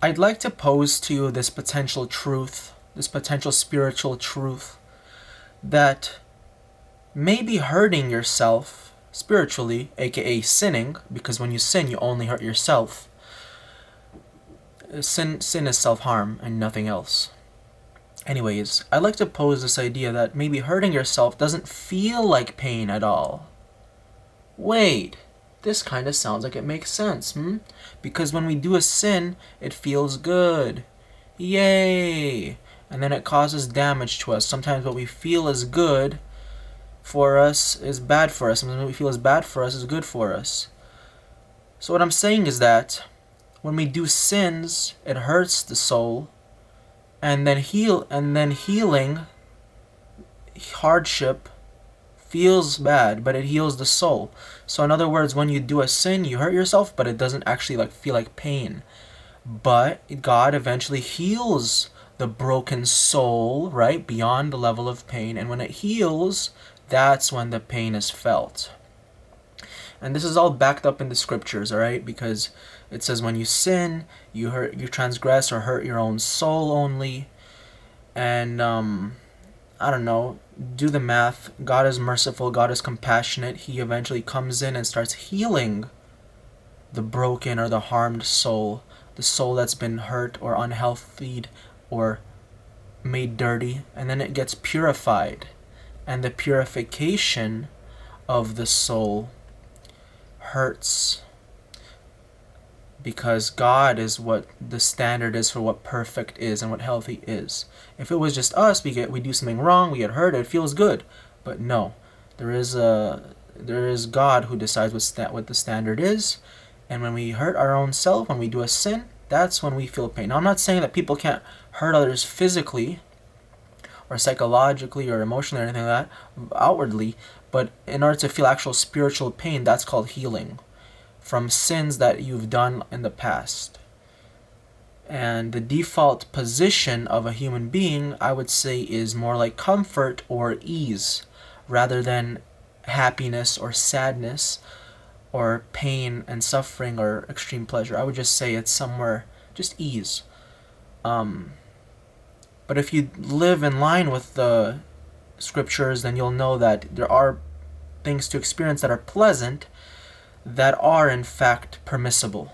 I'd like to pose to you this potential truth, this potential spiritual truth, that maybe hurting yourself spiritually, aka sinning, because when you sin, you only hurt yourself. Sin is self-harm and nothing else. Anyways, I'd like to pose this idea that maybe hurting yourself doesn't feel like pain at all. Wait, this kind of sounds like it makes sense, Because when we do a sin, it feels good. Yay! And then it causes damage to us. Sometimes what we feel is good for us is bad for us. Sometimes what we feel is bad for us is good for us. So what I'm saying is that when we do sins, it hurts the soul, and then healing, hardship, feels bad, but it heals the soul. So in other words, when you do a sin, you hurt yourself, but it doesn't actually feel like pain. But God eventually heals the broken soul, right, beyond the level of pain, and when it heals, that's when the pain is felt. And this is all backed up in the scriptures, all right? Because it says when you sin, you transgress or hurt your own soul only. And I don't know, do the math. God is merciful, God is compassionate. He eventually comes in and starts healing the broken or the harmed soul, the soul that's been hurt or unhealthied or made dirty, and then it gets purified. And the purification of the soul hurts, because God is what the standard is for what perfect is and what healthy is. If it was just us, we do something wrong, we get hurt, it feels good. But no, there is God who decides what the standard is. And when we hurt our own self, when we do a sin, that's when we feel pain. Now, I'm not saying that people can't hurt others physically or psychologically or emotionally or anything like that, outwardly, but in order to feel actual spiritual pain, that's called healing from sins that you've done in the past. And the default position of a human being, I would say, is more like comfort or ease, rather than happiness or sadness or pain and suffering or extreme pleasure. I would just say it's somewhere, just ease. But if you live in line with the scriptures, then you'll know that there are things to experience that are pleasant, that are in fact permissible.